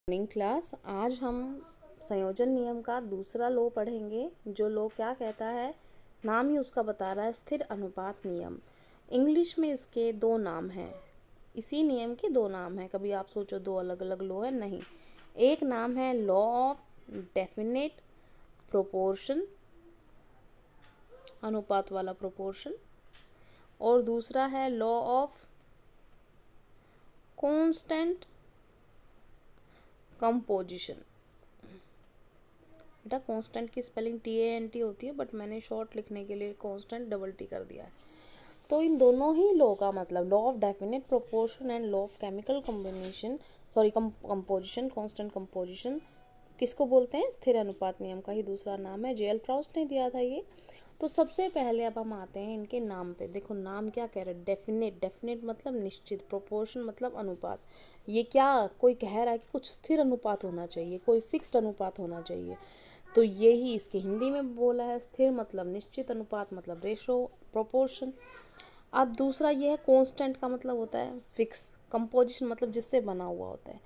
Morning class. आज हम संयोजन नियम का दूसरा लॉ पढ़ेंगे। जो लॉ क्या कहता है, नाम ही उसका बता रहा है, स्थिर अनुपात नियम। इंग्लिश में इसके दो नाम हैं, इसी नियम के दो नाम हैं। कभी आप सोचो दो अलग अलग लॉ है, नहीं। एक नाम है लॉ ऑफ डेफिनेट प्रोपोर्शन, अनुपात वाला प्रोपोर्शन, और दूसरा है लॉ ऑफ कांस्टेंट कंपोजिशन। बेटा कांस्टेंट की स्पेलिंग TANT होती है, बट मैंने शॉर्ट लिखने के लिए कांस्टेंट डबल T कर दिया है। तो इन दोनों ही लॉ का मतलब law of definite proportion and law of chemical combination composition, constant composition किसको बोलते हैं? स्थिर अनुपात नियम का ही दूसरा नाम है। जेएल प्राउस्ट ने दिया था ये। तो सबसे पहले अब हम आते हैं इनके नाम पे। देखो नाम क्या कह रहे हैं, डेफिनेट। डेफिनेट मतलब निश्चित, प्रोपोर्शन मतलब अनुपात। ये क्या कोई कह रहा है कि कुछ स्थिर अनुपात होना चाहिए, कोई फिक्स्ड अनुपात होना चाहिए। तो ये ही इसके हिंदी में बोला है। स्थिर मतलब निश्चित, अनुपात मतलब रेशो, प्रोपोर्शन। अब दूसरा ये है कांस्टेंट का मतलब होता है फिक्स, कंपोजिशन मतलब जिससे बना हुआ होता है।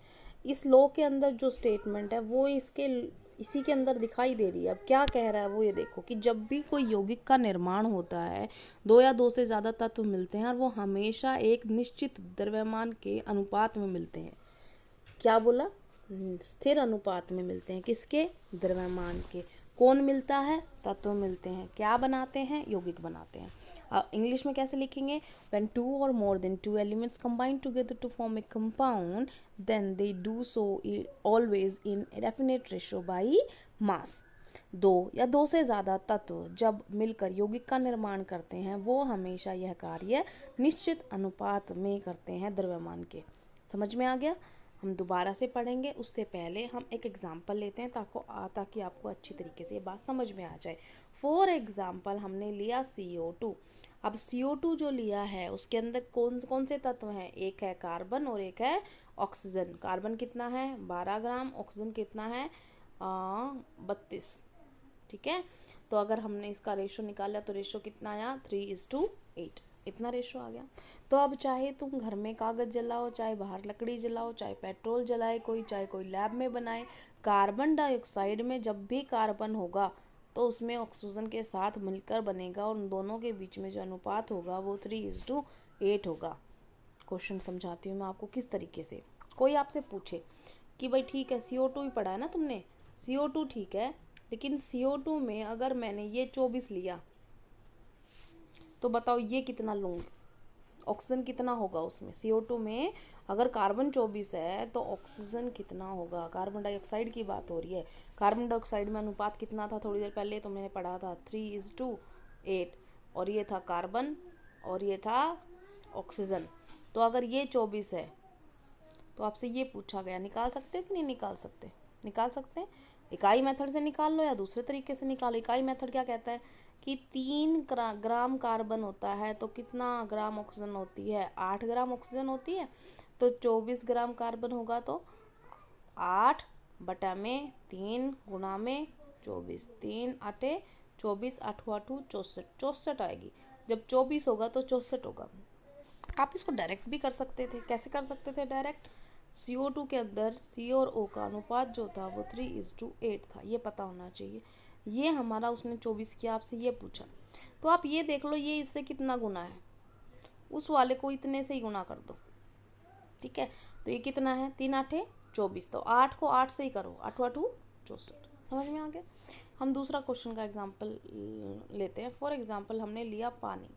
इस लॉ के अंदर जो स्टेटमेंट है वो इसी के अंदर दिखाई दे रही है। अब क्या कह रहा है वो ये देखो कि जब भी कोई यौगिक का निर्माण होता है, दो या दो से ज़्यादा तत्व मिलते हैं और वो हमेशा एक निश्चित द्रव्यमान के अनुपात में मिलते हैं। क्या बोला? स्थिर अनुपात में मिलते हैं। किसके? द्रव्यमान के। कौन मिलता है? तत्व मिलते हैं। क्या बनाते हैं? यौगिक बनाते हैं। इंग्लिश में कैसे लिखेंगे? When two or more than two elements combine together to form a compound, then they do so always in a definite ratio by mass. दो या दो से ज़्यादा तत्व जब मिलकर यौगिक का निर्माण करते हैं, वो हमेशा यह कार्य निश्चित अनुपात में करते हैं द्रव्यमान के। समझ में आ गया? हम दोबारा से पढ़ेंगे, उससे पहले हम एक एग्जाम्पल लेते हैं ताकि आपको अच्छी तरीके से ये बात समझ में आ जाए। फॉर एग्जाम्पल हमने लिया CO2। अब CO2 जो लिया है उसके अंदर कौन कौन से तत्व हैं? एक है कार्बन और एक है ऑक्सीजन। कार्बन कितना है? 12 ग्राम। ऑक्सीजन कितना है? 32। ठीक है। तो अगर हमने इसका रेशो निकाला तो रेशो कितना आया? 3:8। इतना रेशो आ गया। तो अब चाहे तुम घर में कागज़ जलाओ, चाहे बाहर लकड़ी जलाओ, चाहे पेट्रोल जलाए कोई, चाहे कोई लैब में बनाए, कार्बन डाइऑक्साइड में जब भी कार्बन होगा तो उसमें ऑक्सीजन के साथ मिलकर बनेगा और उन दोनों के बीच में जो अनुपात होगा वो 3:8 होगा। क्वेश्चन समझाती हूँ मैं आपको किस तरीके से। कोई आपसे पूछे कि भाई ठीक है CO2 ही पढ़ा है ना तुमने, CO2 ठीक है, लेकिन CO2 में अगर मैंने ये 24 लिया तो बताओ ये कितना लूँगी? ऑक्सीजन कितना होगा उसमें? CO2 में अगर कार्बन 24 है तो ऑक्सीजन कितना होगा? कार्बन डाइऑक्साइड की बात हो रही है। कार्बन डाइऑक्साइड में अनुपात कितना था? थोड़ी देर पहले तो मैंने पढ़ा था 3:8, और ये था कार्बन और ये था ऑक्सीजन। तो अगर ये 24 है तो आपसे ये पूछा गया, निकाल सकते हो कि नहीं निकाल सकते? निकाल सकते हैं। इकाई मेथड से निकाल लो या दूसरे तरीके से निकालो। इकाई मेथड क्या कहता है कि 3 ग्राम कार्बन होता है तो कितना ग्राम ऑक्सीजन होती है? 8 ग्राम ऑक्सीजन होती है। तो 24 ग्राम कार्बन होगा तो 8/3 गुणा में 24। 3 × 24, 8×8 64, 64 आएगी। जब 24 होगा तो 64 होगा। आप इसको डायरेक्ट भी कर सकते थे। कैसे कर सकते थे डायरेक्ट? CO2 के अंदर C और O का अनुपात जो था वो 3:8 था। ये पता होना चाहिए। ये हमारा उसने 24 किया, आपसे ये पूछा तो आप ये देख लो ये इससे कितना गुना है, उस वाले को इतने से ही गुना कर दो। ठीक है। तो ये कितना है? 3×8 = 24। तो 8 को 8 से ही करो, 8×8 = 64। समझ में आ गया? हम दूसरा क्वेश्चन का एग्जाम्पल लेते हैं। फॉर एग्जाम्पल हमने लिया पानी।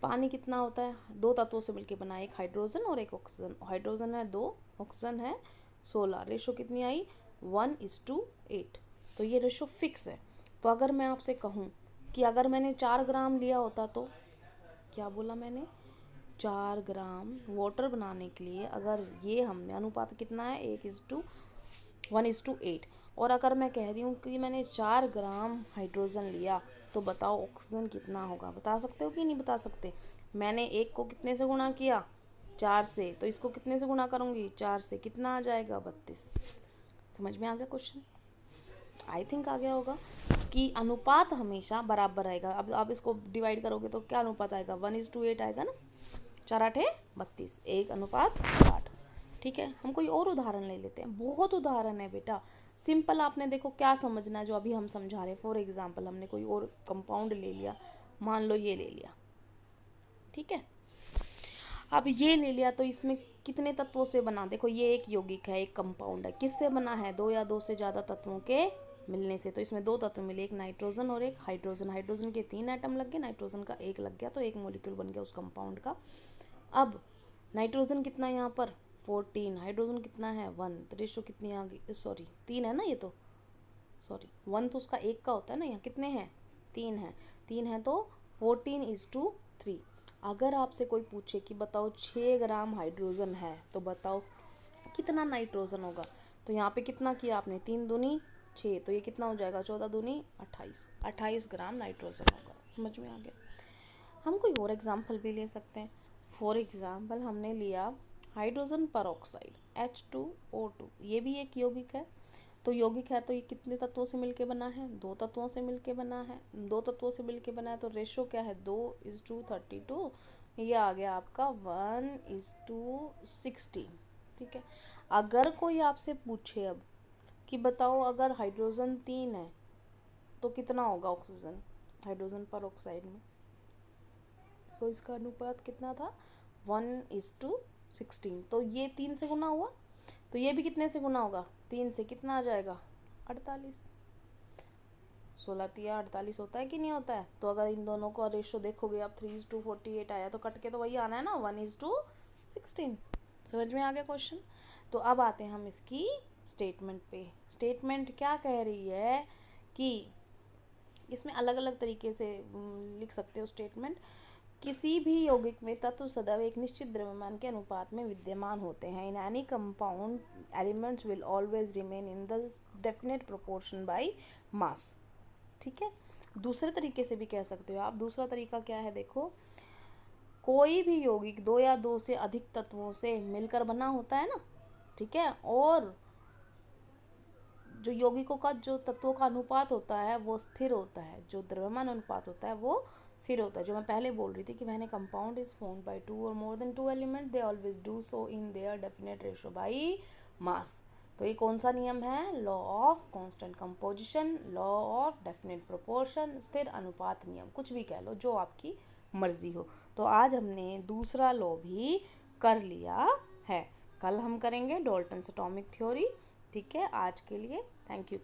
पानी कितना होता है? दो तत्वों से मिलकर बना, एक हाइड्रोजन और एक ऑक्सीजन। हाइड्रोजन है 2, ऑक्सीजन है 16। रेशो कितनी आई? 1:8। तो ये रेशो फिक्स है। तो अगर मैं आपसे कहूँ कि अगर मैंने 4 ग्राम लिया होता तो क्या बोला मैंने? 4 ग्राम वाटर बनाने के लिए अगर ये हमने अनुपात कितना है? 1:8। और अगर मैं कह रही हूँ कि मैंने 4 ग्राम हाइड्रोजन लिया तो बताओ ऑक्सीजन कितना होगा? बता सकते हो कि नहीं बता सकते? मैंने एक को कितने से गुणा किया? 4 से। तो इसको कितने से गुणा करूँगी? 4 से। कितना आ जाएगा? 32। समझ में आ गया क्वेश्चन? आई थिंक आ गया होगा कि अनुपात हमेशा बराबर आएगा। अब आप इसको डिवाइड करोगे तो क्या अनुपात आएगा? 1:8 आएगा ना। 4×8 = 32, 1:8। ठीक है, हम कोई और उदाहरण ले लेते हैं, बहुत उदाहरण है बेटा, सिंपल। आपने देखो क्या समझना है जो अभी हम समझा रहे हैं। फॉर एग्जाम्पल हमने कोई और कंपाउंड ले लिया, मान लो ये ले लिया, ठीक है। अब ये ले लिया तो इसमें कितने तत्वों से बना, देखो ये एक यौगिक है, एक कंपाउंड है, किससे बना है, दो या दो से ज़्यादा तत्वों के मिलने से। तो इसमें दो तत्व मिले, एक नाइट्रोजन और एक हाइड्रोजन। हाइड्रोजन के 3 एटम लग गए, नाइट्रोजन का 1 लग गया, तो एक मॉलिक्यूल बन गया उस कंपाउंड का। अब नाइट्रोजन कितना है यहाँ पर 14, हाइड्रोजन कितना है 1, तो रेशो कितनी आ गई, सॉरी 3 है ना ये तो, सॉरी 1 तो उसका 1 का होता है ना, यहाँ कितने हैं 3 है, 3 है तो 14:3। अगर आपसे कोई पूछे कि बताओ 6 ग्राम हाइड्रोजन है तो बताओ कितना नाइट्रोजन होगा, तो यहाँ पे कितना किया आपने, 3 दूनी 6, तो ये कितना हो जाएगा 14 दूनी 28, 28 ग्राम नाइट्रोजन होगा। समझ में आ गया। हम कोई और एग्जाम्पल भी ले सकते हैं। फॉर एग्जाम्पल हमने लिया हाइड्रोजन परऑक्साइड H2O2, ये भी एक यौगिक है। तो यौगिक है तो ये कितने तत्वों से मिलके बना है, दो तत्वों से मिलके बना है, दो तत्वों से मिलके बना है, तो रेशो क्या है 2:32, ये आ गया आपका 1:16। ठीक है। अगर कोई आपसे पूछे अब कि बताओ अगर हाइड्रोजन 3 है तो कितना होगा ऑक्सीजन हाइड्रोजन परऑक्साइड में, तो इसका अनुपात कितना था 1:16, तो ये 3 से गुना हुआ, तो ये भी कितने से गुना होगा 3 से, कितना आ जाएगा 48, 16×3 = 48 होता है कि नहीं होता है। तो अगर इन दोनों का रेशो देखोगे आप 3:48 आया, तो कट के तो वही आना है ना 1:16। समझ में आ गया क्वेश्चन। तो अब आते हैं हम इसकी स्टेटमेंट पे। स्टेटमेंट क्या कह रही है कि इसमें अलग अलग तरीके से लिख सकते हो स्टेटमेंट। किसी भी यौगिक में तत्व सदैव एक निश्चित द्रव्यमान के अनुपात में विद्यमान होते हैं। In any compound elements will always remain in the definite proportion by mass. ठीक है। दूसरे तरीके से भी कह सकते हो आप। दूसरा तरीका क्या है, देखो कोई भी यौगिक दो या दो से अधिक तत्वों से मिलकर बना होता है ना, ठीक है, और जो यौगिकों का जो तत्वों का अनुपात होता है वो स्थिर होता है, जो द्रव्यमान अनुपात होता है वो स्थिर होता है। जो मैं पहले बोल रही थी कि when A compound is formed by 2 और more than 2 element they always do so in their definite ratio by mass. तो ये कौन सा नियम है, law of constant composition, law of definite proportion, स्थिर अनुपात नियम, कुछ भी कह लो जो आपकी मर्जी हो। तो आज हमने दूसरा लॉ भी कर लिया है। कल हम करेंगे डाल्टन्स एटॉमिक थ्योरी। ठीक है, आज के लिए थैंक यू।